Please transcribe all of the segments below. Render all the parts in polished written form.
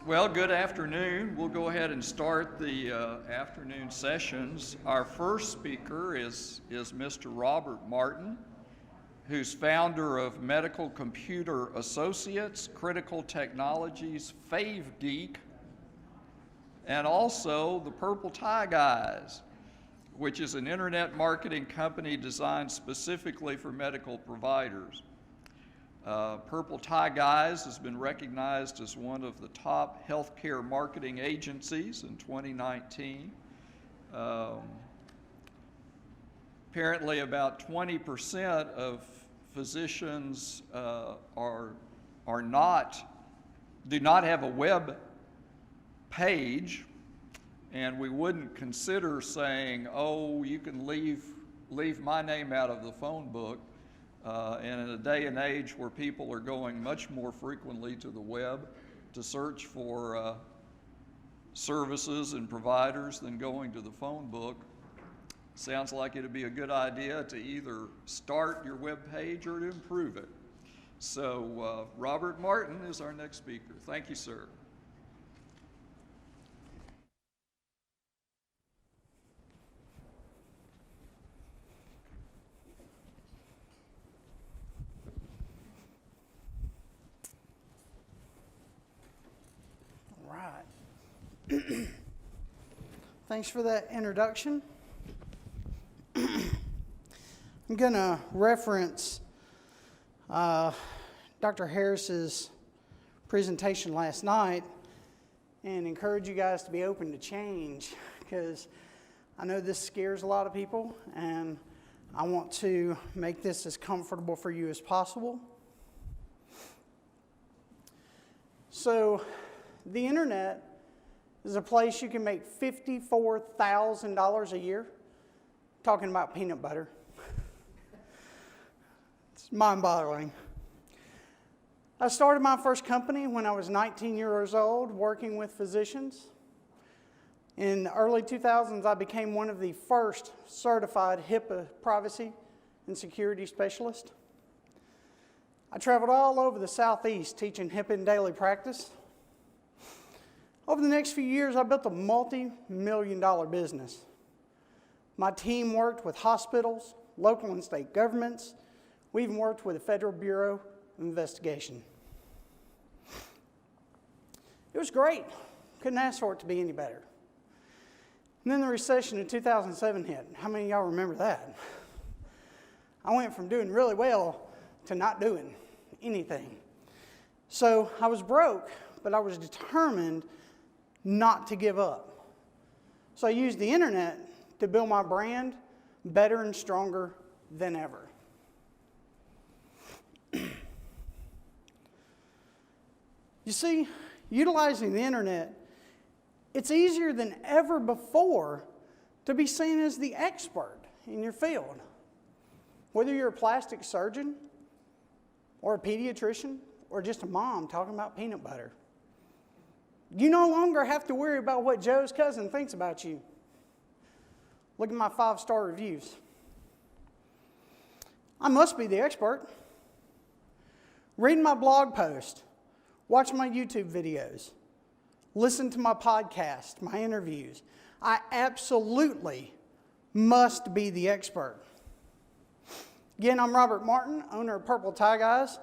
Well, good afternoon. We'll go ahead and start the afternoon sessions. Our first speaker is Mr. Robert Martin, who's founder of Medical Computer Associates, Critical Technologies, Fave Geek, and also the Purple Tie Guys, which is an internet marketing company designed specifically for medical providers. Purple Tie Guys has been recognized as one of the top healthcare marketing agencies in 2019. Apparently about 20% of physicians do not have a web page, and we wouldn't consider saying, oh, you can leave my name out of the phone book. And in a day and age where people are going much more frequently to the web to search for services and providers than going to the phone book, sounds like it'd be a good idea to either start your web page or to improve it. So Robert Martin is our next speaker. Thank you, sir. Thanks for that introduction. I'm going to reference Dr. Harris's presentation last night and encourage you guys to be open to change, because I know this scares a lot of people, and I want to make this as comfortable for you as possible. So, the internet is a place you can make $54,000 a year. Talking about peanut butter. It's mind-boggling. I started my first company when I was 19 years old, working with physicians. In the early 2000s, I became one of the first certified HIPAA privacy and security specialists. I traveled all over the Southeast teaching HIPAA in daily practice. Over the next few years, I built a multi-million-dollar business. My team worked with hospitals, local and state governments. We even worked with the Federal Bureau of Investigation. It was great. Couldn't ask for it to be any better. And then the recession in 2007 hit. How many of y'all remember that? I went from doing really well to not doing anything. So I was broke, but I was determined not to give up. So I used the internet to build my brand better and stronger than ever. You see, utilizing the internet, it's easier than ever before to be seen as the expert in your field. Whether you're a plastic surgeon or a pediatrician or just a mom talking about peanut butter. You no longer have to worry about what Joe's cousin thinks about you. Look at my 5-star reviews. I must be the expert. Read my blog post. Watch my YouTube videos. Listen to my podcast, my interviews. I absolutely must be the expert. Again, I'm Robert Martin, owner of Purple Tie Guys.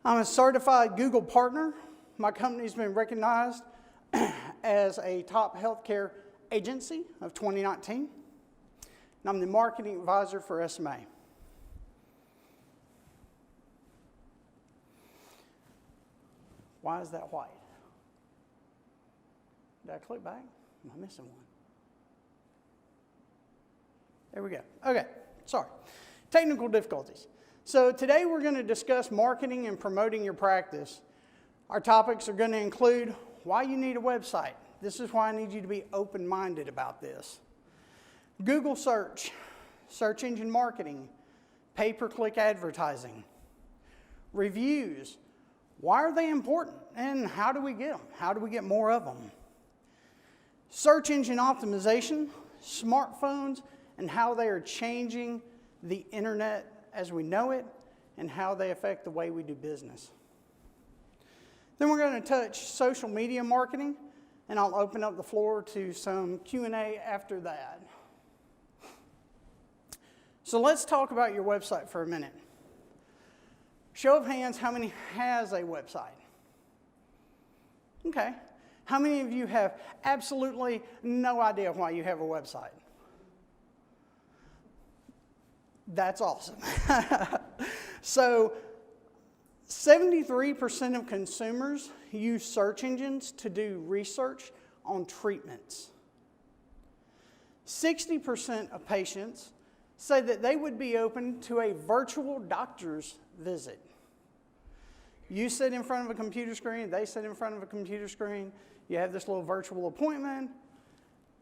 I'm a certified Google partner. My company's been recognized as a top healthcare agency of 2019. And I'm the marketing advisor for SMA. Why is that white? Did I click back? Am I missing one? There we go. Okay, sorry. Technical difficulties. So today we're going to discuss marketing and promoting your practice. Our topics are going to include why you need a website. This is why I need you to be open-minded about this. Google search, search engine marketing, pay-per-click advertising, reviews. Why are they important and how do we get them? How do we get more of them? Search engine optimization, smartphones, and how they are changing the internet as we know it and how they affect the way we do business. Then we're going to touch social media marketing, and I'll open up the floor to some Q&A after that. So let's talk about your website for a minute. Show of hands, how many has a website? Okay. How many of you have absolutely no idea why you have a website? That's awesome. So 73% of consumers use search engines to do research on treatments. 60% of patients say that they would be open to a virtual doctor's visit. You sit in front of a computer screen, they sit in front of a computer screen, you have this little virtual appointment.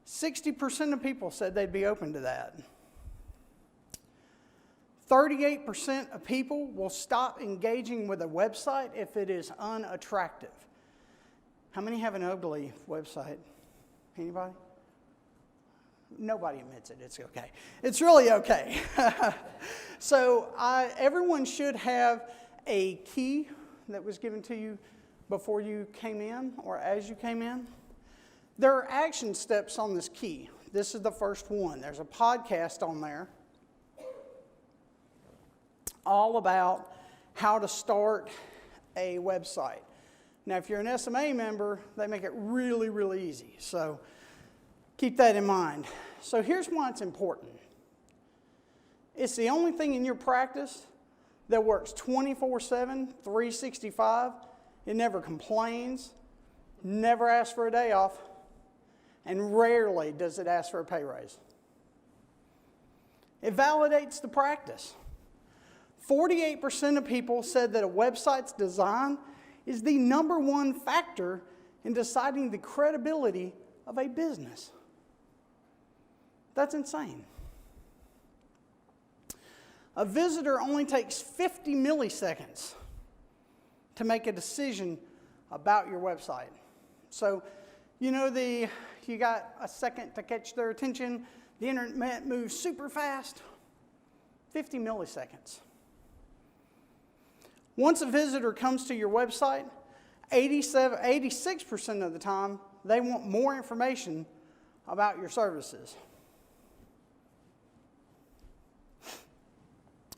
60% of people said they'd be open to that. 38% of people will stop engaging with a website if it is unattractive. How many have an ugly website? Anybody? Nobody admits it. It's okay. It's really okay. So everyone should have a key that was given to you before you came in or as you came in. There are action steps on this key. This is the first one. There's a podcast on there all about how to start a website. Now, if you're an SMA member, they make it really, really easy. So keep that in mind. So here's why it's important. It's the only thing in your practice that works 24/7, 365. It never complains, never asks for a day off, and rarely does it ask for a pay raise. It validates the practice. 48% of people said that a website's design is the number one factor in deciding the credibility of a business. That's insane. A visitor only takes 50 milliseconds to make a decision about your website. So, you got a second to catch their attention. The internet moves super fast. 50 milliseconds. Once a visitor comes to your website, 86% of the time, they want more information about your services.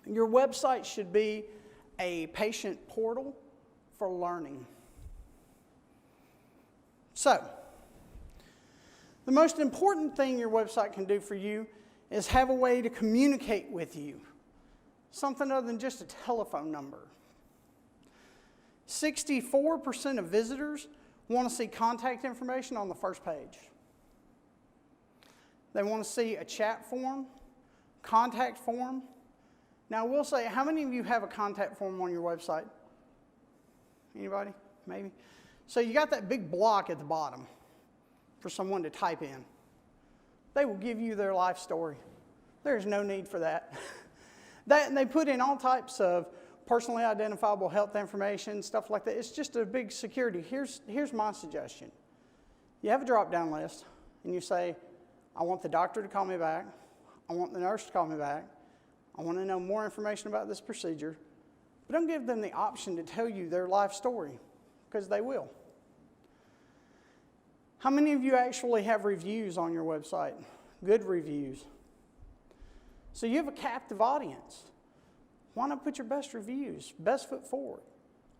Your website should be a patient portal for learning. So, the most important thing your website can do for you is have a way to communicate with you. Something other than just a telephone number. 64% of visitors want to see contact information on the first page. They want to see a chat form, contact form. Now, I will say, how many of you have a contact form on your website? Anybody? Maybe? So you got that big block at the bottom for someone to type in. They will give you their life story. There's no need for that. And they put in all types of personally identifiable health information, stuff like that. It's just a big security. Here's my suggestion. You have a drop-down list, and you say, I want the doctor to call me back. I want the nurse to call me back. I want to know more information about this procedure. But don't give them the option to tell you their life story, because they will. How many of you actually have reviews on your website? Good reviews. So you have a captive audience. Why not put your best reviews, best foot forward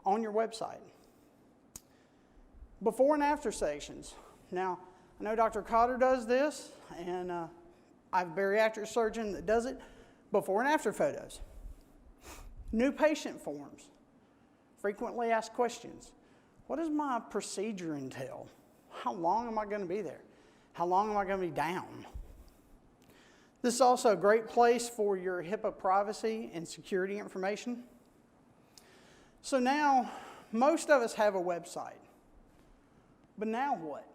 on your website? Before and after sections. Now, I know Dr. Cotter does this, and I have a bariatric surgeon that does it. Before and after photos. New patient forms. Frequently asked questions. What does my procedure entail? How long am I going to be there? How long am I going to be down? This is also a great place for your HIPAA privacy and security information. So now, most of us have a website. But now what?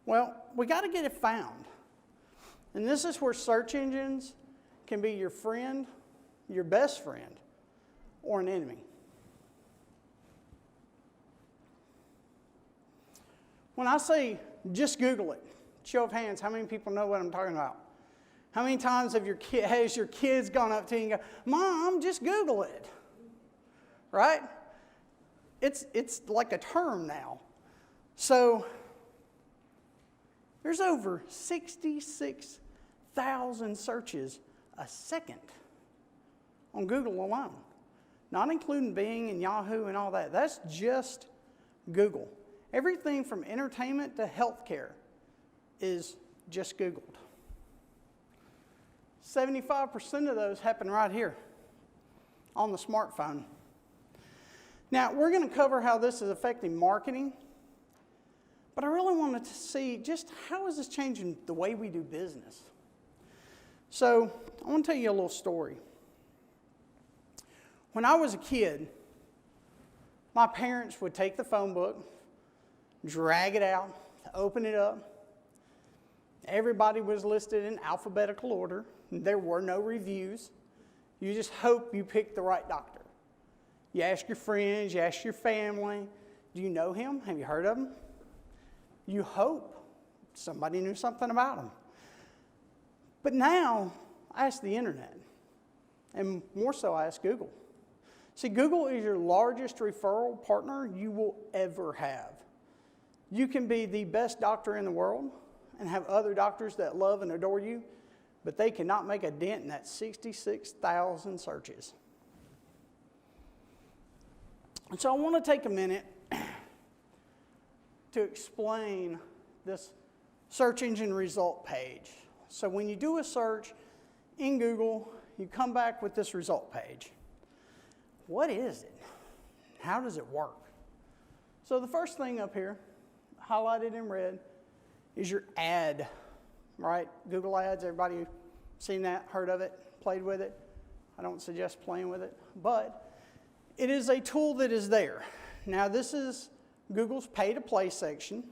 Well, we got to get it found. And this is where search engines can be your friend, your best friend, or an enemy. When I say just Google it, show of hands, how many people know what I'm talking about? How many times has your kids gone up to you and go, Mom, just Google it? Right? it's like a term now. So there's over 66,000 searches a second on Google alone, not including Bing and Yahoo and all that. That's just Google. Everything from entertainment to healthcare is just Googled. 75% of those happen right here on the smartphone. Now, we're going to cover how this is affecting marketing, but I really wanted to see just how is this changing the way we do business. So I want to tell you a little story. When I was a kid, my parents would take the phone book, drag it out, open it up. Everybody was listed in alphabetical order. There were no reviews. You just hope you picked the right doctor. You ask your friends, you ask your family, do you know him? Have you heard of him? You hope somebody knew something about him. But now, I ask the internet, and more so I ask Google. See, Google is your largest referral partner you will ever have. You can be the best doctor in the world and have other doctors that love and adore you, but they cannot make a dent in that 66,000 searches. And so I want to take a minute to explain this search engine result page. So when you do a search in Google, you come back with this result page. What is it? How does it work? So the first thing up here, highlighted in red, is your ad, right? Google Ads, everybody seen that, heard of it, played with it? I don't suggest playing with it, but it is a tool that is there. Now this is Google's pay to play section,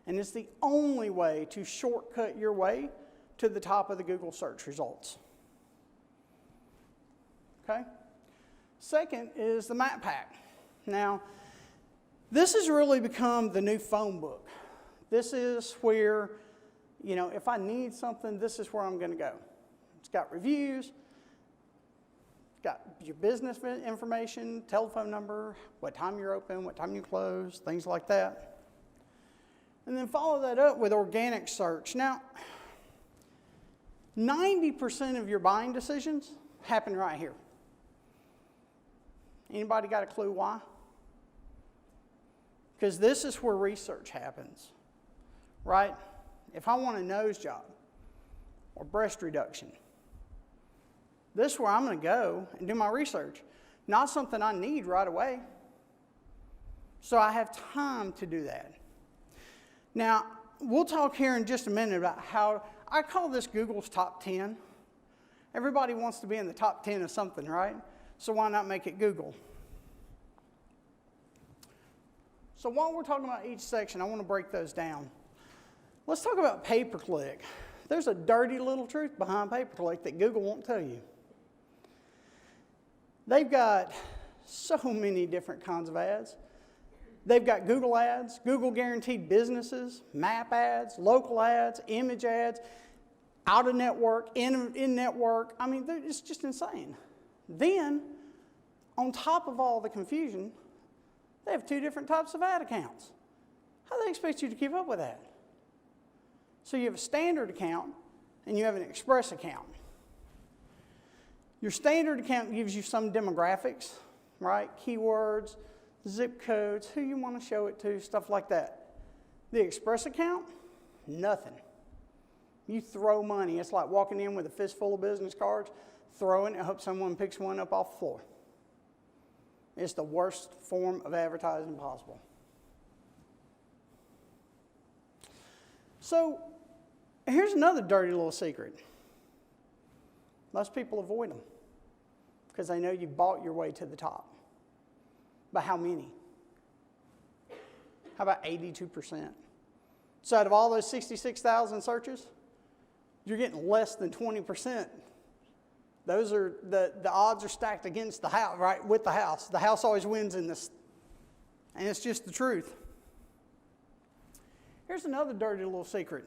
and it's the only way to shortcut your way to the top of the Google search results. Okay? Second is the map pack. Now, this has really become the new phone book. This is where, you know, if I need something, this is where I'm going to go. It's got reviews, got your business information, telephone number, what time you're open, what time you close, things like that. And then follow that up with organic search. Now, 90% of your buying decisions happen right here. Anybody got a clue why? Because this is where research happens, right? If I want a nose job or breast reduction, this is where I'm going to go and do my research. Not something I need right away. So I have time to do that. Now, we'll talk here in just a minute about how, I call this Google's top 10. Everybody wants to be in the top 10 of something, right? So why not make it Google? So while we're talking about each section, I want to break those down. Let's talk about pay-per-click. There's a dirty little truth behind pay-per-click that Google won't tell you. They've got so many different kinds of ads. They've got Google ads, Google guaranteed businesses, map ads, local ads, image ads, out of network, in network. I mean, it's just insane. Then, on top of all the confusion, they have two different types of ad accounts. How do they expect you to keep up with that? So you have a standard account and you have an express account. Your standard account gives you some demographics, right? Keywords, zip codes, who you want to show it to, stuff like that. The express account, nothing. You throw money. It's like walking in with a fistful of business cards, throwing it, and hope someone picks one up off the floor. It's the worst form of advertising possible. So, here's another dirty little secret. Most people avoid them because they know you bought your way to the top. But how many? How about 82%? So out of all those 66,000 searches, you're getting less than 20%. Those are, the odds are stacked against the house, right, with the house. The house always wins in this, and it's just the truth. Here's another dirty little secret.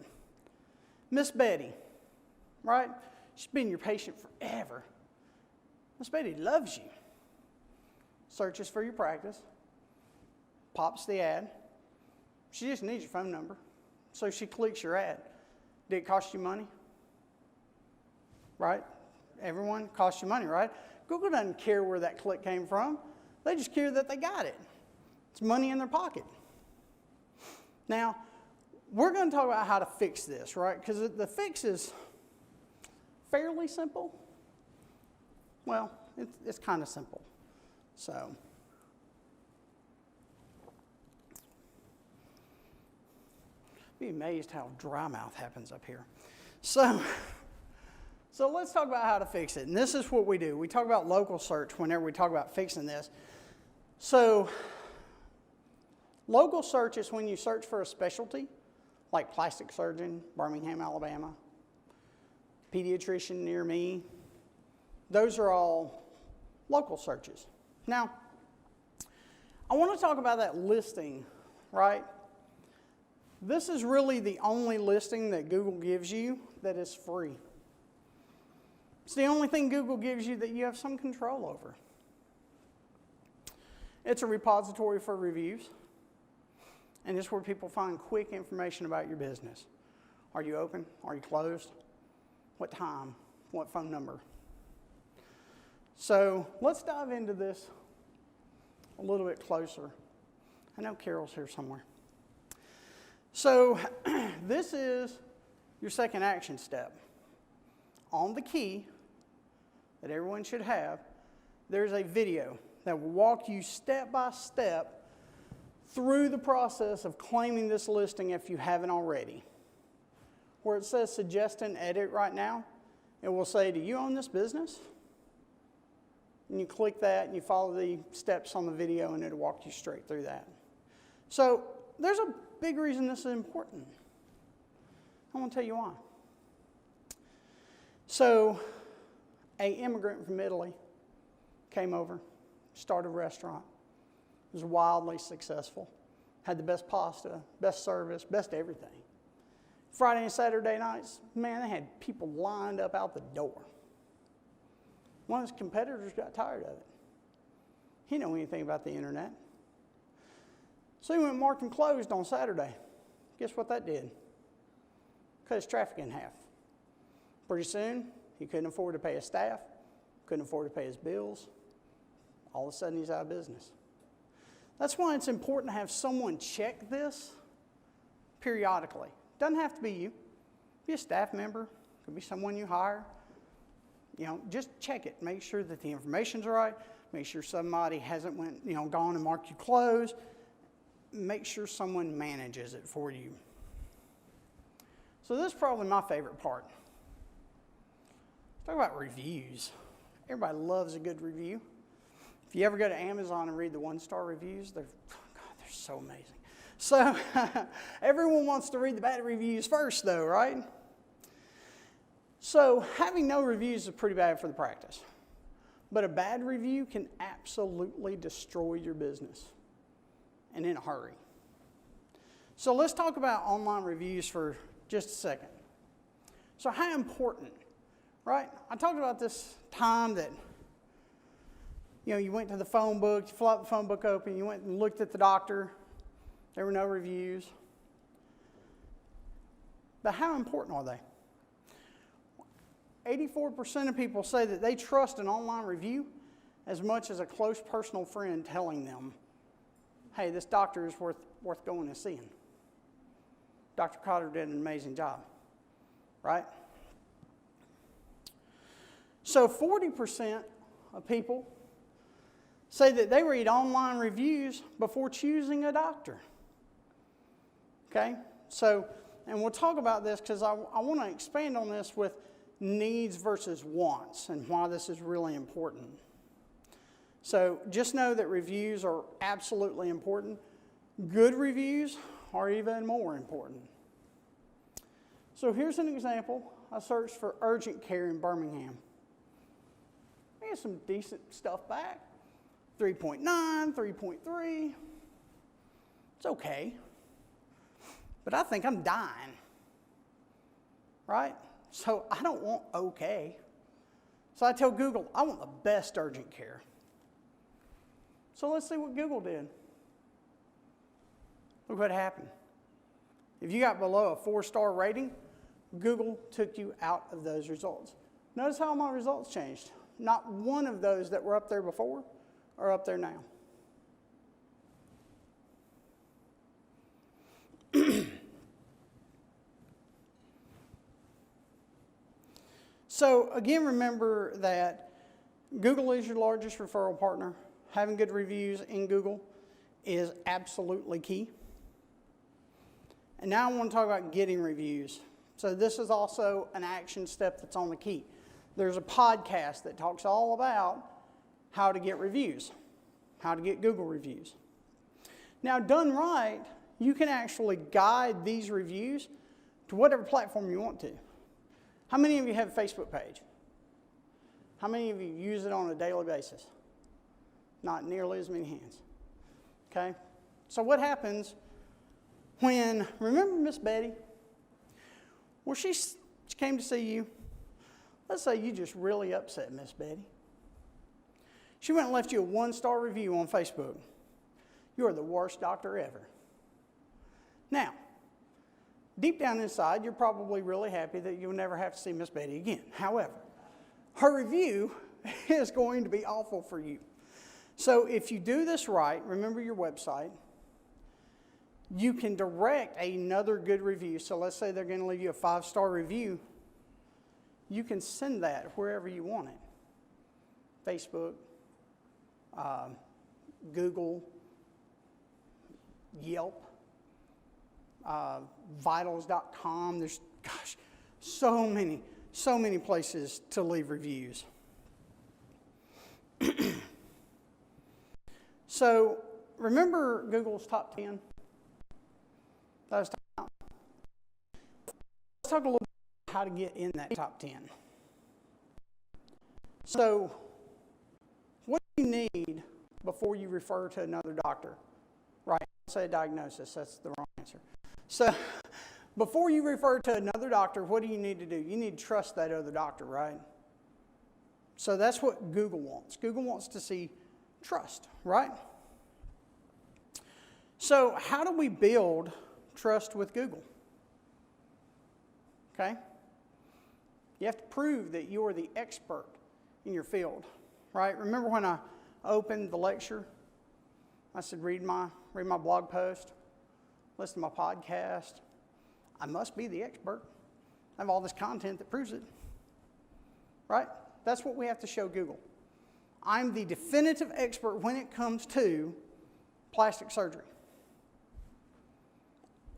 Miss Betty, right? She's been your patient forever. Miss Betty loves you. Searches for your practice. pops the ad. She just needs your phone number. So she clicks your ad. Did it cost you money? Right? Everyone costs you money, right? Google doesn't care where that click came from. They just care that they got it. It's money in their pocket. Now, we're going to talk about how to fix this, right? Because the fix is fairly simple. Well, it's kind of simple. So, be amazed how dry mouth happens up here. So let's talk about how to fix it. And this is what we do. We talk about local search whenever we talk about fixing this. So local search is when you search for a specialty, like plastic surgeon, Birmingham, Alabama, pediatrician near me. Those are all local searches. Now, I want to talk about that listing, right? This is really the only listing that Google gives you that is free. It's the only thing Google gives you that you have some control over. It's a repository for reviews, and it's where people find quick information about your business. Are you open? Are you closed? What time? What phone number? So let's dive into this a little bit closer. I know Carol's here somewhere. So this is your second action step. On the key that everyone should have, there's a video that will walk you step by step through the process of claiming this listing if you haven't already. Where it says suggest and edit right now, it will say, do you own this business? And you click that and you follow the steps on the video and it'll walk you straight through that. So there's a big reason this is important. I want to tell you why. So an immigrant from Italy came over, started a restaurant. It was wildly successful. Had the best pasta, best service, best everything. Friday and Saturday nights, man, they had people lined up out the door. One of his competitors got tired of it. He didn't know anything about the internet. So he went marking closed on Saturday. Guess what that did? Cut his traffic in half. Pretty soon, he couldn't afford to pay his staff, couldn't afford to pay his bills. All of a sudden, he's out of business. That's why it's important to have someone check this periodically. Doesn't have to be you. Be a staff member. Could be someone you hire. You know, just check it. Make sure that the information's right. Make sure somebody hasn't gone and marked you closed. Make sure someone manages it for you. So this is probably my favorite part. Let's talk about reviews. Everybody loves a good review. If you ever go to Amazon and read the one-star reviews, they're so amazing. So everyone wants to read the bad reviews first though, right? So having no reviews is pretty bad for the practice. But a bad review can absolutely destroy your business, and in a hurry. So let's talk about online reviews for just a second. So how important, right? I talked about this time that you went to the phone book, you flopped the phone book open, you went and looked at the doctor, there were no reviews. But how important are they? 84% of people say that they trust an online review as much as a close personal friend telling them, hey, this doctor is worth going and seeing. Dr. Cotter did an amazing job, right? So 40% of people say that they read online reviews before choosing a doctor. Okay? So, and we'll talk about this because I want to expand on this with needs versus wants and why this is really important. So just know that reviews are absolutely important. Good reviews are even more important. So here's an example. I searched for urgent care in Birmingham. I get some decent stuff back. 3.9, 3.3. It's okay. But I think I'm dying. Right? So I don't want okay. So I tell Google, I want the best urgent care. So let's see what Google did. Look what happened. If you got below a 4-star rating, Google took you out of those results. Notice how my results changed. Not one of those that were up there before are up there now. So again, remember that Google is your largest referral partner. Having good reviews in Google is absolutely key. And now I want to talk about getting reviews. So this is also an action step that's on the key. There's a podcast that talks all about how to get reviews, how to get Google reviews. Now, done right, you can actually guide these reviews to whatever platform you want to. How many of you have a Facebook page? How many of you use it on a daily basis? Not nearly as many hands. Okay? So what happens when, remember Miss Betty? Well, she came to see you. Let's say you just really upset Miss Betty. She went and left you a 1-star review on Facebook. You are the worst doctor ever. Now, deep down inside, you're probably really happy that you'll never have to see Miss Betty again. However, her review is going to be awful for you. So if you do this right, remember your website, you can direct another good review. So let's say they're going to leave you a 5-star review. You can send that wherever you want it. Facebook, Google, Yelp, vitals.com. There's, gosh, so many places to leave reviews. So remember Google's top 10? That was top 10. Let's talk a little bit about how to get in that top 10. So what do you need before you refer to another doctor? Right, say a diagnosis, that's the wrong answer. So before you refer to another doctor, what do you need to do? You need to trust that other doctor, right? So that's what Google wants. Google wants to see trust, right? So how do we build trust with Google? Okay? You have to prove that you are the expert in your field, right? Remember when I opened the lecture, I said read my blog post, listen to my podcast. I must be the expert. I have all this content that proves it, right? That's what we have to show Google. I'm the definitive expert when it comes to plastic surgery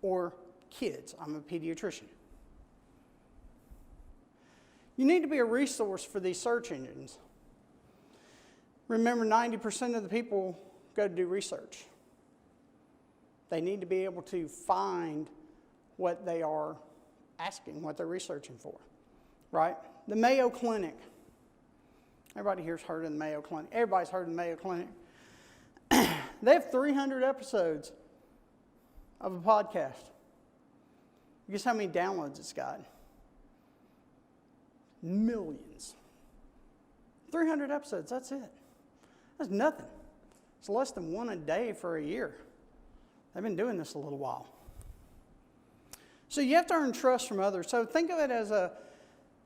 or kids. I'm a pediatrician. You need to be a resource for these search engines. Remember, 90% of the people go to do research. They need to be able to find what they are asking, what they're researching for, right? The Mayo Clinic. Everybody here's heard of the Mayo Clinic. Everybody's heard of the Mayo Clinic. They have 300 episodes of a podcast. Guess how many downloads it's got? Millions. 300 episodes, that's it. That's nothing. It's less than one a day for a year. They've been doing this a little while. So you have to earn trust from others. So think of it as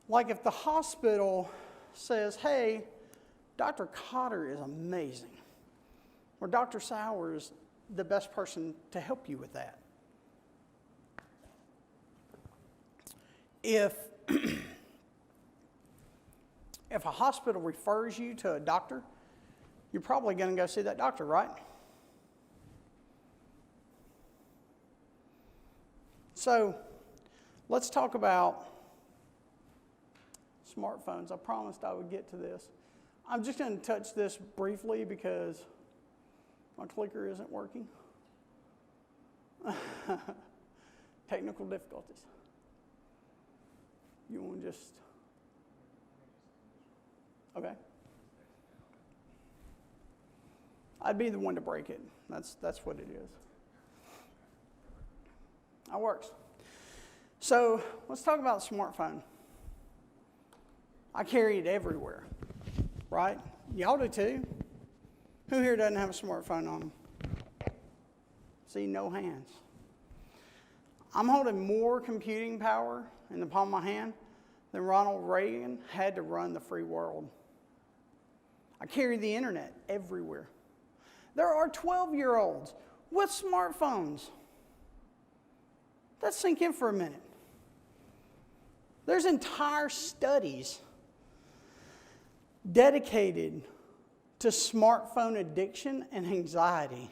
like if the hospital says, hey, Dr. Cotter is amazing, or Dr. Sauer is the best person to help you with that. If a hospital refers you to a doctor, you're probably going to go see that doctor, right? So let's talk about smartphones. I promised I would get to this. I'm just going to touch this briefly because my clicker isn't working. Technical difficulties. You want to just... Okay. I'd be the one to break it. That's what it is. That works. So let's talk about the smartphone. I carry it everywhere, right? Y'all do too. Who here doesn't have a smartphone on them? See, no hands. I'm holding more computing power in the palm of my hand than Ronald Reagan had to run the free world. I carry the internet everywhere. There are 12-year-olds with smartphones. Let's sink in for a minute. There's entire studies dedicated to smartphone addiction and anxiety.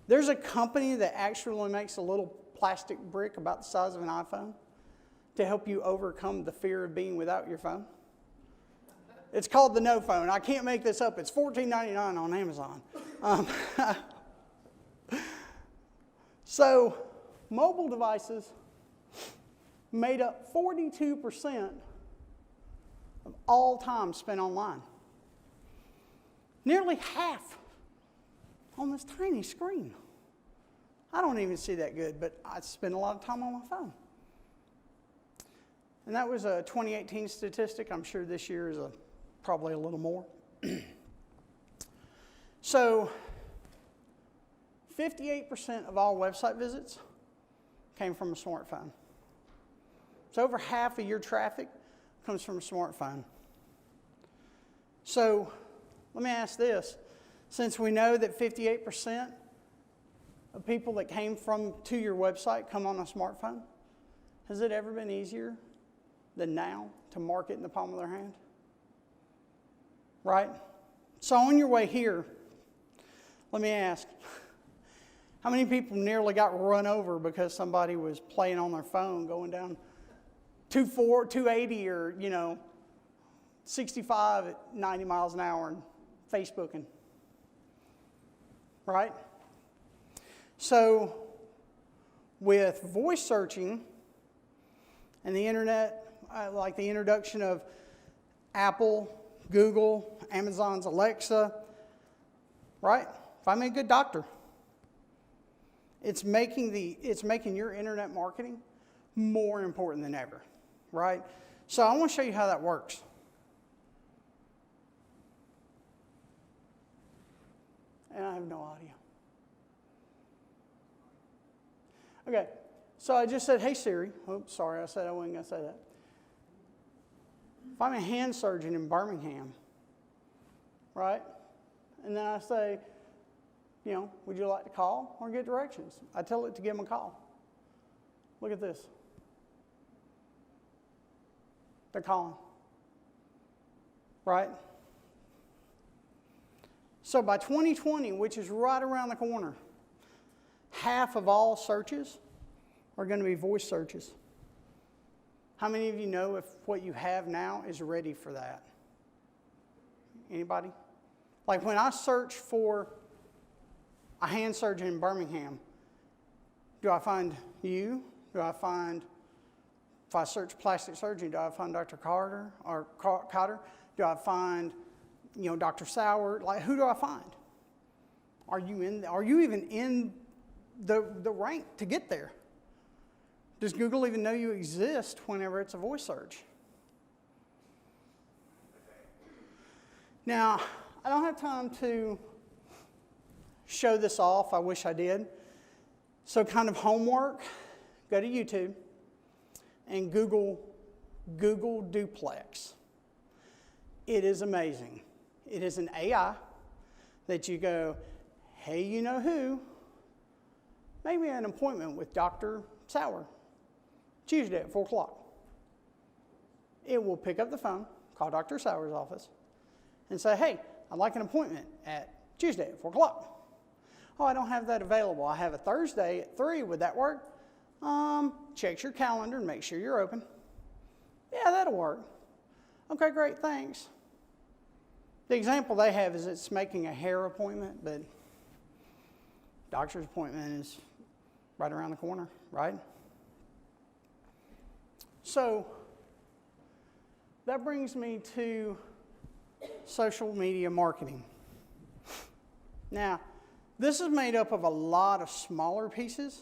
There's a company that actually makes a little plastic brick about the size of an iPhone to help you overcome the fear of being without your phone. It's called the No Phone. I can't make this up. It's $14.99 on Amazon. So, mobile devices made up 42% of all time spent online. Nearly half on this tiny screen. I don't even see that good, but I spend a lot of time on my phone. And that was a 2018 statistic. I'm sure this year is probably a little more. So, 58% of all website visits came from a smartphone. So over half of your traffic comes from a smartphone. So let me ask this. Since we know that 58% of people that came to your website come on a smartphone, has it ever been easier than now to market in the palm of their hand? Right? So on your way here, let me ask, how many people nearly got run over because somebody was playing on their phone going down 280 or, 65 at 90 miles an hour and Facebooking? Right? So with voice searching and the internet, like the introduction of Apple, Google, Amazon's Alexa, right? Find me a good doctor. It's making your internet marketing more important than ever, right? So I want to show you how that works. And I have no audio. Okay, so I just said, hey Siri. Oops, sorry, I said I wasn't going to say that. If I'm a hand surgeon in Birmingham, right? And then I say, would you like to call or get directions? I tell it to give them a call. Look at this. They're calling. Right? So by 2020, which is right around the corner, half of all searches are going to be voice searches. How many of you know if what you have now is ready for that? Anybody? Like when I search for a hand surgeon in Birmingham, do I find you? If I search plastic surgery, do I find Dr. Carter or Cotter? Do I find, Dr. Sauer? Like, who do I find? Are you even in the rank to get there? Does Google even know you exist whenever it's a voice search? Now, I don't have time to show this off. I wish I did. So kind of homework, go to YouTube and Google Duplex. It is amazing. It is an AI that you go, hey, you know who? Maybe an appointment with Dr. Sauer, Tuesday at 4 o'clock. It will pick up the phone, call Dr. Sauer's office, and say, hey, I'd like an appointment at Tuesday at 4 o'clock. Oh, I don't have that available. I have a Thursday at 3. Would that work? Check your calendar and make sure you're open. Yeah, that'll work. Okay, great, thanks. The example they have is it's making a hair appointment, but doctor's appointment is right around the corner, right? So that brings me to social media marketing. Now, this is made up of a lot of smaller pieces.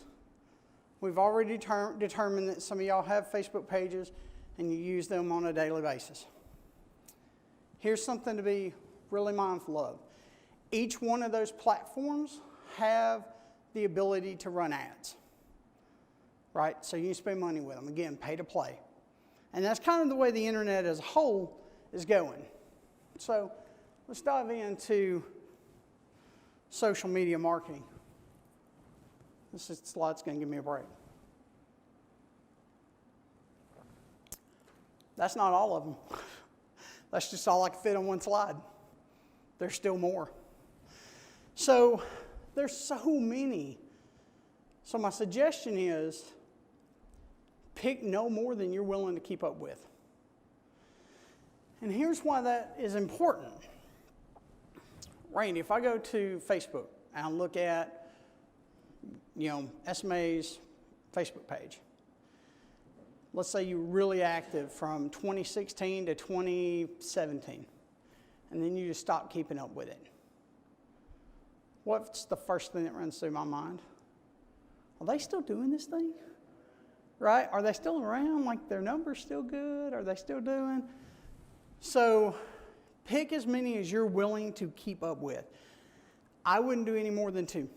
We've already determined that some of y'all have Facebook pages and you use them on a daily basis. Here's something to be really mindful of. Each one of those platforms have the ability to run ads, right? So you can spend money with them. Again, pay to play. And that's kind of the way the internet as a whole is going. So let's dive into social media marketing. This slide's going to give me a break. That's not all of them. That's just all I can fit on one slide. There's still more. So there's so many. So my suggestion is pick no more than you're willing to keep up with. And here's why that is important. Randy, if I go to Facebook and I look at, SMA's Facebook page, let's say you're really active from 2016 to 2017, and then you just stop keeping up with it. What's the first thing that runs through my mind? Are they still doing this thing? Right? Are they still around? Like, their numbers still good? Are they still doing? So pick as many as you're willing to keep up with. I wouldn't do any more than 2,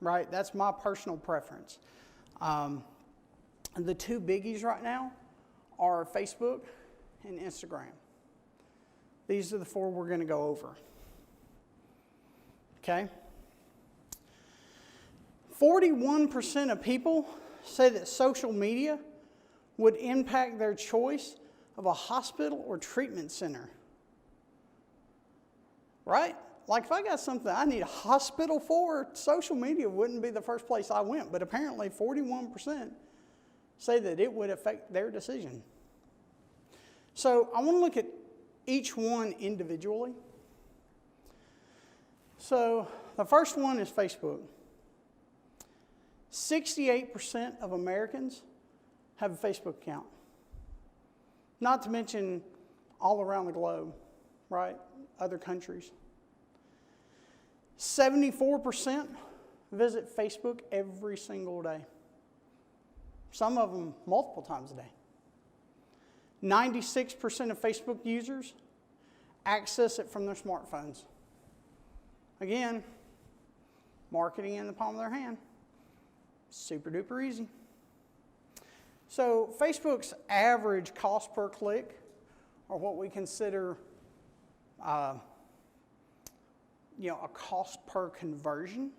right? That's my personal preference. The 2 biggies right now are Facebook and Instagram. These are the 4 we're going to go over. Okay? 41% of people say that social media would impact their choice of a hospital or treatment center. Right? Like, if I got something I need a hospital for, social media wouldn't be the first place I went. But apparently 41% say that it would affect their decision. So I want to look at each one individually. So the first one is Facebook. 68% of Americans have a Facebook account. Not to mention all around the globe, right? Other countries. 74% visit Facebook every single day. Some of them multiple times a day. 96% of Facebook users access it from their smartphones. Again, marketing in the palm of their hand. Super duper easy. So Facebook's average cost per click, or what we consider a cost per conversion,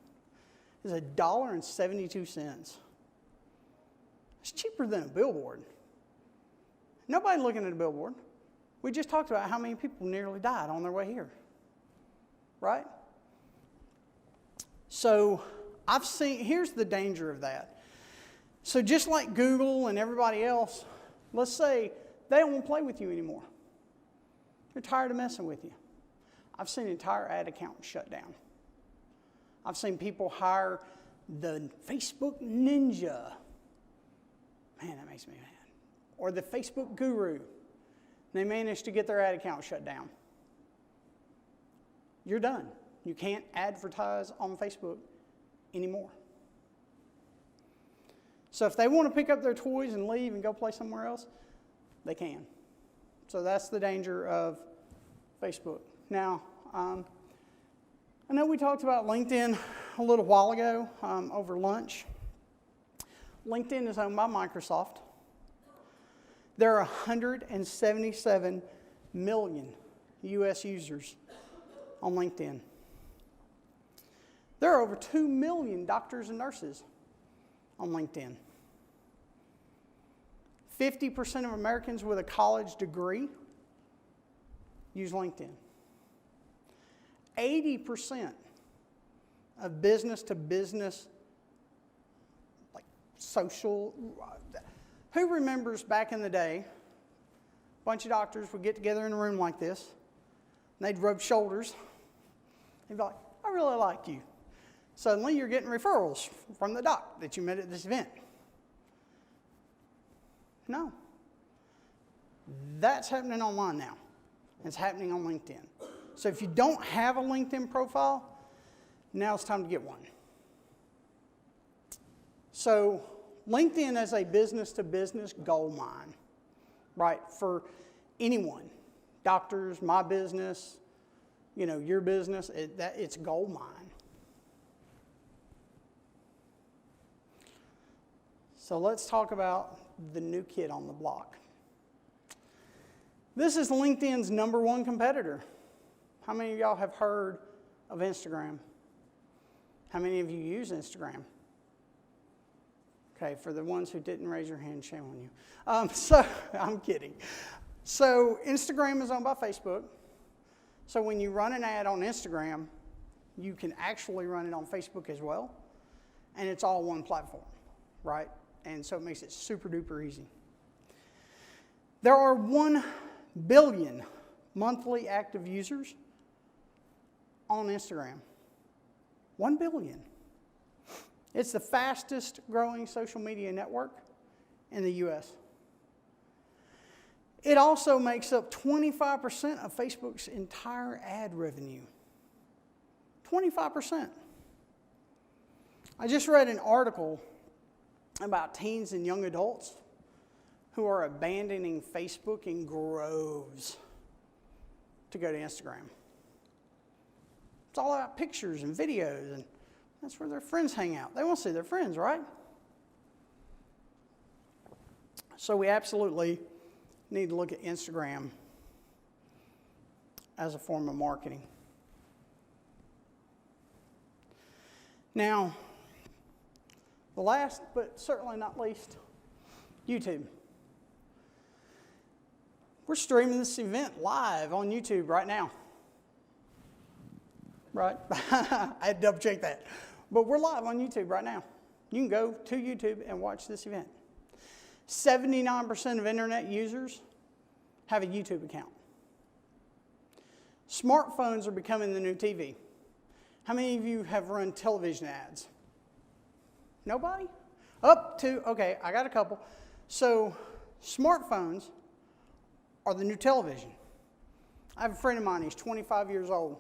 is $1.72. It's cheaper than a billboard. Nobody looking at a billboard. We just talked about how many people nearly died on their way here. Right? So here's the danger of that. So just like Google and everybody else, let's say they don't want to play with you anymore. They're tired of messing with you. I've seen entire ad accounts shut down. I've seen people hire the Facebook ninja. Man, that makes me mad. Or the Facebook guru. They managed to get their ad account shut down. You're done. You can't advertise on Facebook anymore. So if they want to pick up their toys and leave and go play somewhere else, they can. So that's the danger of Facebook. Now, I know we talked about LinkedIn a little while ago over lunch. LinkedIn is owned by Microsoft. There are 177 million U.S. users on LinkedIn. There are over 2 million doctors and nurses on LinkedIn. 50% of Americans with a college degree use LinkedIn. 80% of business-to-business, like social, who remembers back in the day, a bunch of doctors would get together in a room like this, and they'd rub shoulders. They'd be like, I really like you. Suddenly you're getting referrals from the doc that you met at this event. No. That's happening online now. It's happening on LinkedIn. So if you don't have a LinkedIn profile, now it's time to get one. So LinkedIn is a business-to-business gold mine, right, for anyone. Doctors, my business, your business, it's gold mine. So let's talk about the new kid on the block. This is LinkedIn's #1 competitor. How many of y'all have heard of Instagram? How many of you use Instagram? Okay, for the ones who didn't raise your hand, shame on you. So, I'm kidding. So, Instagram is owned by Facebook. So, when you run an ad on Instagram, you can actually run it on Facebook as well. And it's all one platform, right? And so it makes it super duper easy. There are 1 billion monthly active users on Instagram. 1 billion. It's the fastest growing social media network in the US. It also makes up 25% of Facebook's entire ad revenue. 25%. I just read an article about teens and young adults who are abandoning Facebook in groves to go to Instagram. It's all about pictures and videos, and that's where their friends hang out. They want to see their friends, right? So we absolutely need to look at Instagram as a form of marketing. Now, the last, but certainly not least, YouTube. We're streaming this event live on YouTube right now. Right? I had to double check that. But we're live on YouTube right now. You can go to YouTube and watch this event. 79% of internet users have a YouTube account. Smartphones are becoming the new TV. How many of you have run television ads? Nobody? Up to, okay, I got a couple. So, smartphones are the new television. I have a friend of mine, he's 25 years old.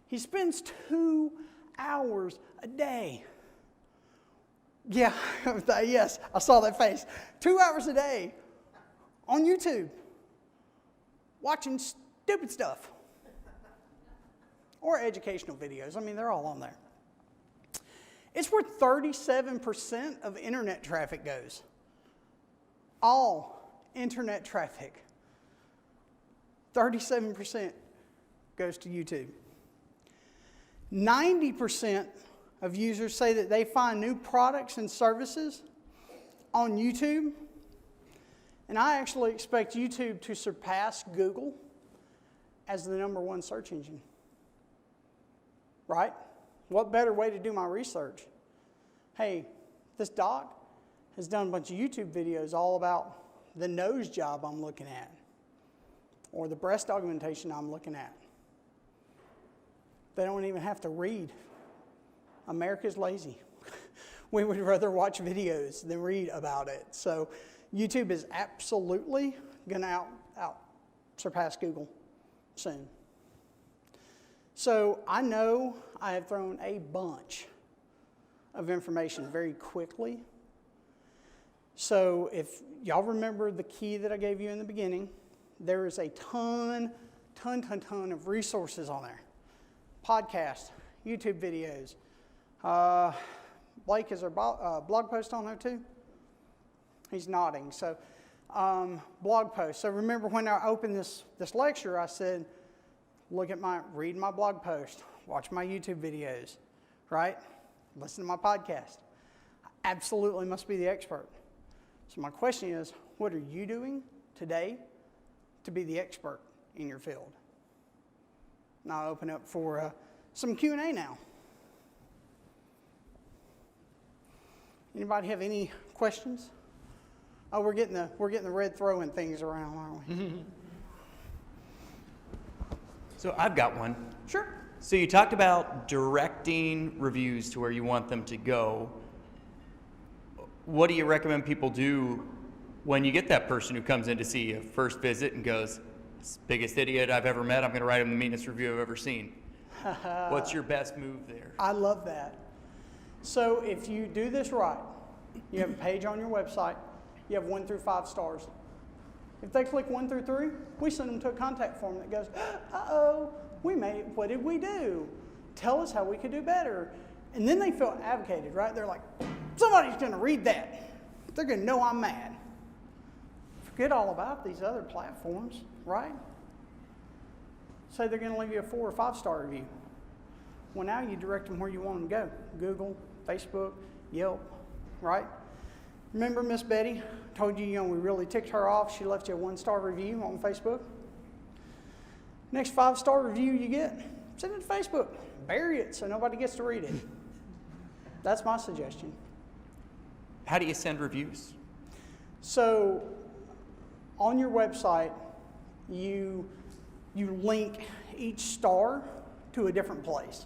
He spends 2 hours a day. Yeah, yes, I saw that face. 2 hours a day on YouTube watching stupid stuff. Or educational videos. I mean, they're all on there. It's where 37% of internet traffic goes. All internet traffic. 37% goes to YouTube. 90% of users say that they find new products and services on YouTube. And I actually expect YouTube to surpass Google as the #1 search engine. Right? What better way to do my research? Hey, this doc has done a bunch of YouTube videos all about the nose job I'm looking at or the breast augmentation I'm looking at. They don't even have to read. America's lazy. We would rather watch videos than read about it. So YouTube is absolutely going to out surpass Google soon. So I know I have thrown a bunch of information very quickly. So if y'all remember the key that I gave you in the beginning, there is a ton of resources on there. Podcasts, YouTube videos. Blake, is there blog post on there too? He's nodding. So blog post. So remember when I opened this lecture, I said, read my blog post, watch my YouTube videos, right? Listen to my podcast. I absolutely must be the expert. So my question is, what are you doing today to be the expert in your field? Now I'll open up for some Q&A now. Anybody have any questions? Oh, we're getting the red throwing things around, aren't we? So I've got one. Sure. So you talked about directing reviews to where you want them to go. What do you recommend people do when you get that person who comes in to see you first visit and goes, biggest idiot I've ever met, I'm going to write him the meanest review I've ever seen? What's your best move there? I love that. So if you do this right, you have a page on your website, you have 1 through 5 stars. If they click 1 through 3, we send them to a contact form that goes, uh-oh, what did we do? Tell us how we could do better. And then they feel advocated, right? They're like, somebody's going to read that. they're going to know I'm mad. Forget all about these other platforms, right? Say they're going to leave you a 4 or 5 star review. Well, now you direct them where you want them to go. Google, Facebook, Yelp, right? Remember Miss Betty told you, we really ticked her off. She left you a 1-star review on Facebook. Next 5-star review you get, send it to Facebook. Bury it so nobody gets to read it. That's my suggestion. How do you send reviews? So on your website, you link each star to a different place,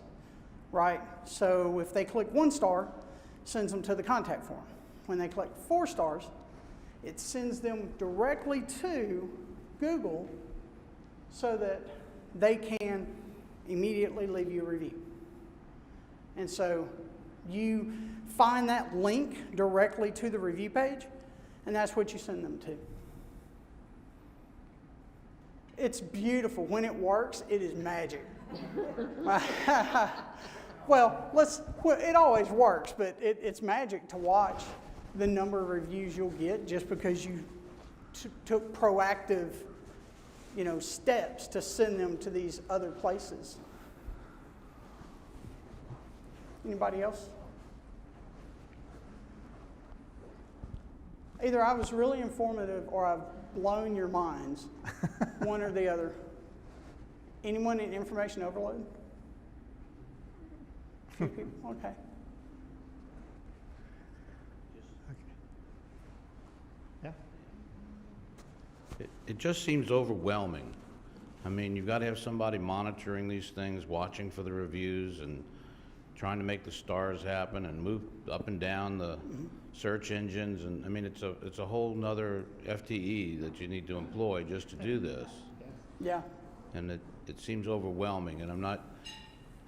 right? So if they click 1 star, it sends them to the contact form. When they click 4 stars, it sends them directly to Google so that they can immediately leave you a review. And so you find that link directly to the review page, and that's what you send them to. It's beautiful. When it works, it is magic. Well, it always works, but it's magic to watch the number of reviews you'll get just because you took proactive, steps to send them to these other places. Anybody else? Either I was really informative or I've blown your minds, one or the other. Anyone in information overload? Few people? Okay. Yeah. It just seems overwhelming. I mean, you've got to have somebody monitoring these things, watching for the reviews and trying to make the stars happen and move up and down the search engines. And I mean, it's a whole nother FTE that you need to employ just to do this. Yeah. And it seems overwhelming, and I'm not,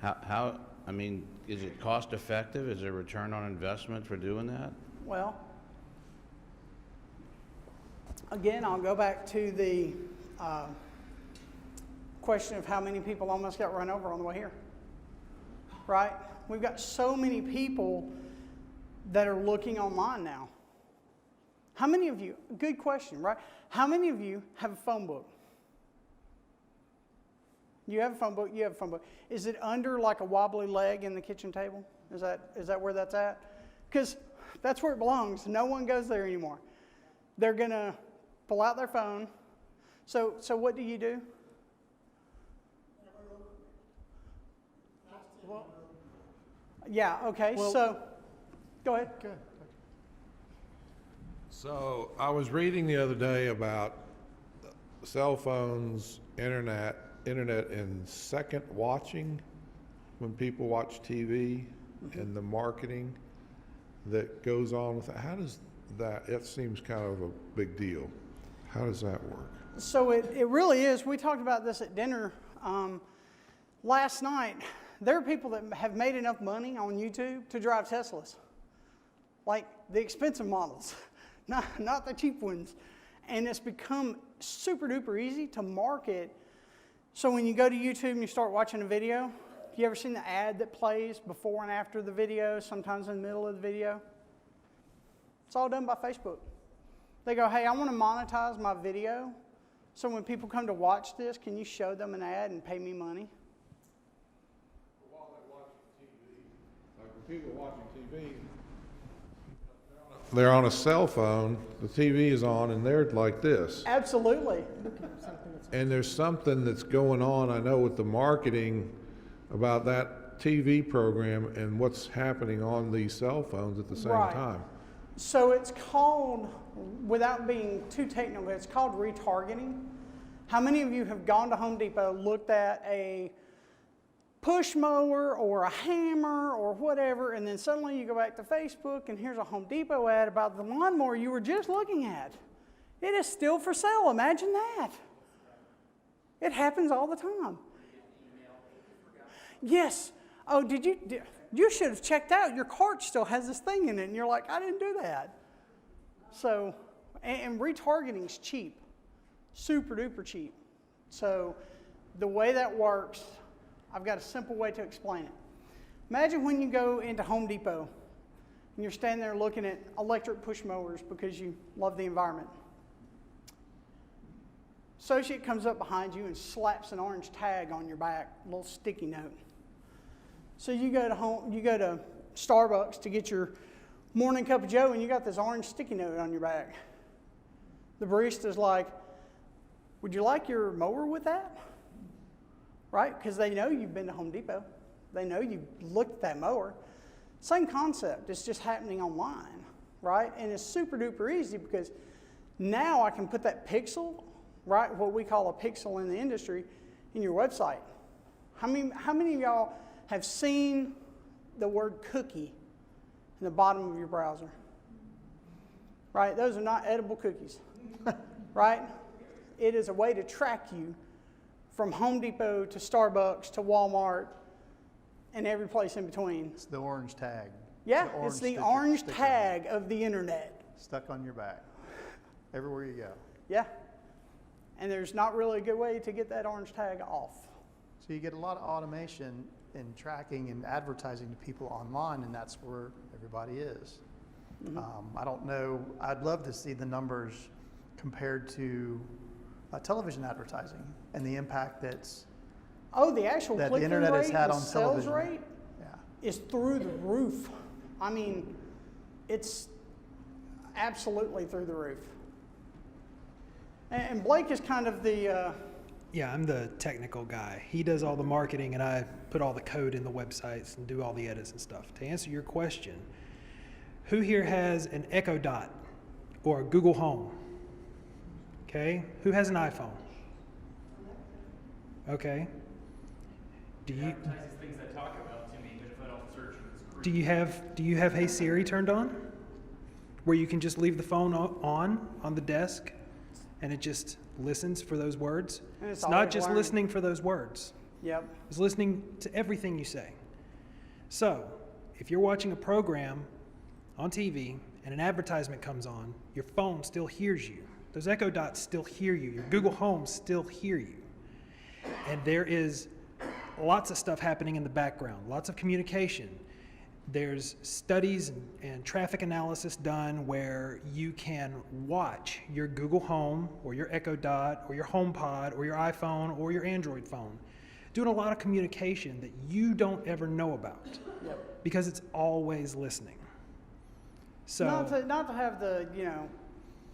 I mean, is it cost effective? Is there a return on investment for doing that? Well, again, I'll go back to the question of how many people almost got run over on the way here, right? We've got so many people that are looking online now. How many of you, good question, right? How many of you have a phone book? You have a phone book, you have a phone book. Is it under like a wobbly leg in the kitchen table? Is that where that's at? Because that's where it belongs. No one goes there anymore. They're going to pull out their phone. So what do you do? Well, yeah, okay. Well, so go ahead. Good. So I was reading the other day about cell phones, internet and second watching when people watch TV and the marketing that goes on with it. How does that, it seems kind of a big deal. How does that work? So it really is. We talked about this at dinner last night. There are people that have made enough money on YouTube to drive Teslas, like the expensive models, not the cheap ones. And it's become super duper easy to market. So when you go to YouTube and you start watching a video, you ever seen the ad that plays before and after the video, sometimes in the middle of the video? It's all done by Facebook. They go, hey, I want to monetize my video. So when people come to watch this, can you show them an ad and pay me money? While they're watching TV, like when people are watching TV, they're on a cell phone, the TV is on, and they're like this. Absolutely. And there's something that's going on, I know, with the marketing about that TV program and what's happening on these cell phones at the same Right. time. So it's called, without being too technical, it's called retargeting. How many of you have gone to Home Depot, looked at a push mower or a hammer or whatever, and then suddenly you go back to Facebook and here's a Home Depot ad about the lawnmower you were just looking at. It is still for sale. Imagine that. It happens all the time. Yes. Oh, you should have checked out. Your cart still has this thing in it. And you're like, I didn't do that. So, and retargeting's cheap. Super duper cheap. So the way that works, I've got a simple way to explain it. Imagine when you go into Home Depot and you're standing there looking at electric push mowers because you love the environment. Associate comes up behind you and slaps an orange tag on your back, a little sticky note. So you go to Starbucks to get your morning cup of joe, and you got this orange sticky note on your back. The barista's like, would you like your mower with that? Right? Because they know you've been to Home Depot. They know you've looked at that mower. Same concept, it's just happening online, right? And it's super duper easy because now I can put that pixel, right, what we call a pixel in the industry, in your website. How many of y'all have seen the word cookie in the bottom of your browser? Right? Those are not edible cookies, right? It is a way to track you from Home Depot to Starbucks to Walmart and every place in between. It's the orange tag. Yeah, it's the orange tag of the internet. Stuck on your back, everywhere you go. Yeah. And there's not really a good way to get that orange tag off. So you get a lot of automation and tracking and advertising to people online, and that's where everybody is. I don't know, I'd love to see the numbers compared to television advertising and the impact that's Oh, the actual that the click-through internet has rate had and on sales television. rate Yeah. is through the roof. I mean, it's absolutely through the roof. And Blake is kind of the, Yeah, I'm the technical guy. He does all the marketing and I put all the code in the websites and do all the edits and stuff. To answer your question, who here has an Echo Dot or a Google Home? Okay, who has an iPhone? Okay. Do you Advertises things I talk about to me, but if I don't search it, it's great. do you have Hey Siri turned on? Where you can just leave the phone on the desk and it just listens for those words? And it's It's not always just learning. listening for those words. yep. It's listening to everything you say. So, if you're watching a program on TV and an advertisement comes on, your phone still hears you. Those Echo Dots still hear you. Your Google Home still hear you. And there is lots of stuff happening in the background, lots of communication. There's studies and traffic analysis done where you can watch your Google Home or your Echo Dot or your HomePod or your iPhone or your Android phone doing a lot of communication that you don't ever know about Yep. because it's always listening. So Not to have the,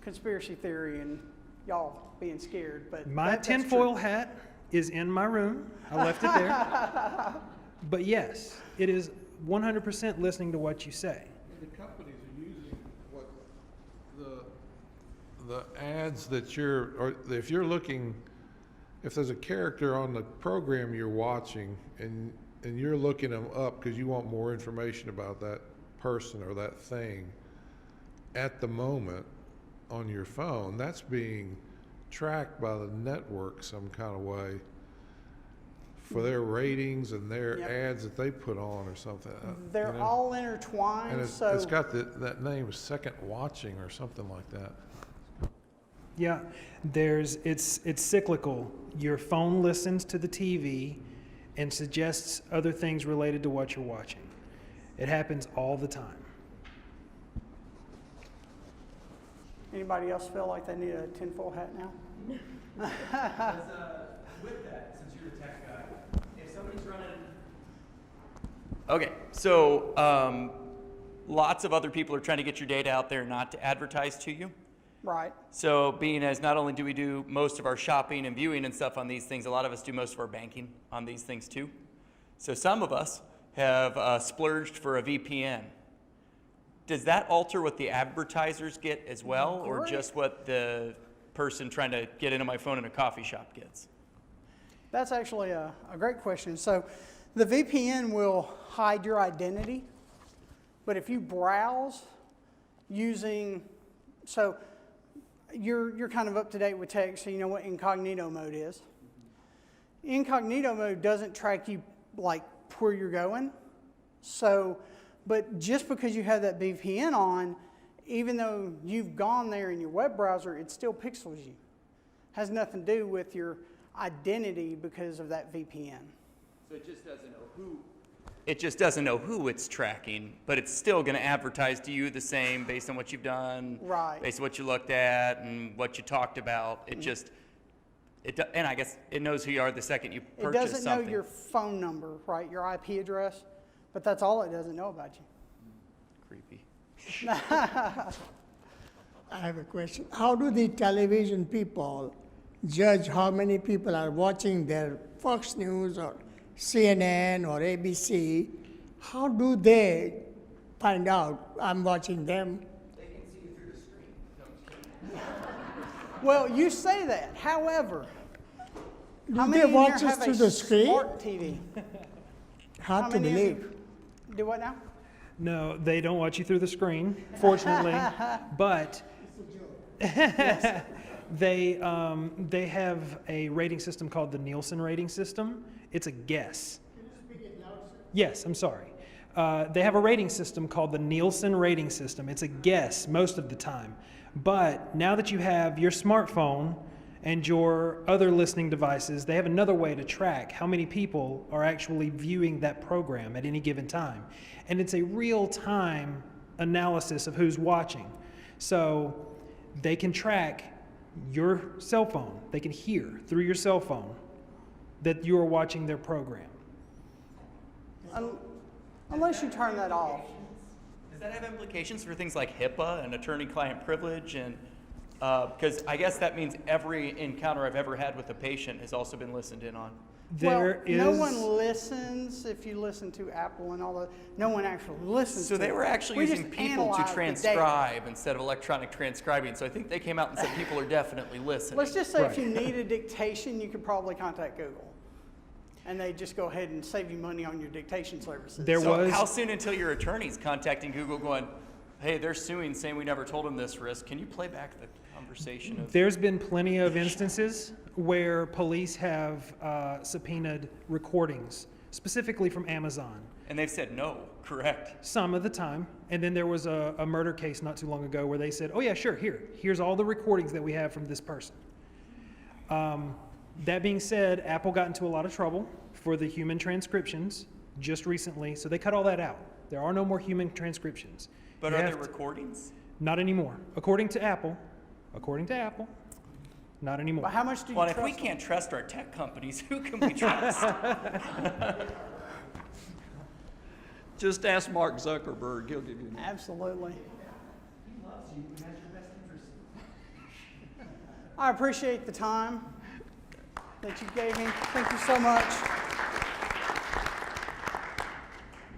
conspiracy theory and y'all being scared, but my that's tinfoil true. hat is in my room. I left it there. But yes, it is 100% listening to what you say. The companies are using what the ads that or if you're looking, if there's a character on the program you're watching and you're looking them up because you want more information about that person or that thing at the moment on your phone, that's being tracked by the network some kind of way for their ratings and their Yep. ads that they put on or something. They're you know? all intertwined, And so it's got that name, Second Watching or something like that. Yeah, it's cyclical. Your phone listens to the TV and suggests other things related to what you're watching. It happens all the time. anybody else feel like they need a tinfoil hat now? With that, since you're the tech guy, if somebody's running. Okay, so lots of other people are trying to get your data out there not to advertise to you. Right. So being as not only do we do most of our shopping and viewing and stuff on these things, a lot of us do most of our banking on these things too. So some of us have splurged for a VPN. Does that alter what the advertisers get as well, or Great. just what the person trying to get into my phone in a coffee shop gets? That's actually a great question. So the VPN will hide your identity, but if you browse using, so you're kind of up to date with tech, so you know what incognito mode is. Incognito mode doesn't track you like where you're going. So, but just because you have that VPN on, even though you've gone there in your web browser, it still pixels you. Has nothing to do with your identity because of that VPN. So it just doesn't know who It just doesn't know who it's tracking, but it's still going to advertise to you the same based on what you've done, Right. based on what you looked at and what you talked about. It just, and I guess it knows who you are the second you It purchase doesn't something. know your phone number, right, your IP address, but that's all it doesn't know about you. Creepy. I have a question. How do the television people judge how many people are watching their Fox News or CNN or ABC? How do they find out I'm watching them? Well, you say that. However, how Do many they in watch here us have through a the screen? smart TV? Hard How to many of believe. you do what now? No, they don't watch you through the screen, fortunately. But they have a rating system called the Nielsen rating system. It's a guess. Yes, I'm sorry. They have a rating system called the Nielsen rating system. It's a guess most of the time. But now that you have your smartphone and your other listening devices, they have another way to track how many people are actually viewing that program at any given time. And it's a real-time analysis of who's watching. So they can track your cell phone. They can hear through your cell phone that you are watching their program. Unless you turn that off. Does that have implications for things like HIPAA and attorney-client privilege? And because I guess that means every encounter I've ever had with a patient has also been listened in on. There is No one listens. If you listen to Apple and all that, no one actually listens. So to they it. were actually We using just people to analyze the data. transcribe instead of electronic transcribing. So I think they came out and said people are definitely listening. Let's just say if Right. you need a dictation, you could probably contact Google, and they just go ahead and save you money on your dictation services. There So was- how soon until your attorney's contacting Google going, hey, they're suing saying we never told them this risk. Can you play back the conversation of... There's been plenty of instances where police have subpoenaed recordings, specifically from Amazon, And they've said no, correct? some of the time. And then there was a murder case not too long ago where they said, oh yeah, sure, here's all the recordings that we have from this person. That being said, Apple got into a lot of trouble for the human transcriptions just recently, so they cut all that out. There are no more human transcriptions. But You are have there to- recordings? Not anymore. According to Apple, not anymore. But how much do you Well, if trust we them? can't trust our tech companies, who can we trust? Just ask Mark Zuckerberg, he'll give you an answer. Absolutely. I appreciate the time that you gave me. Thank you so much.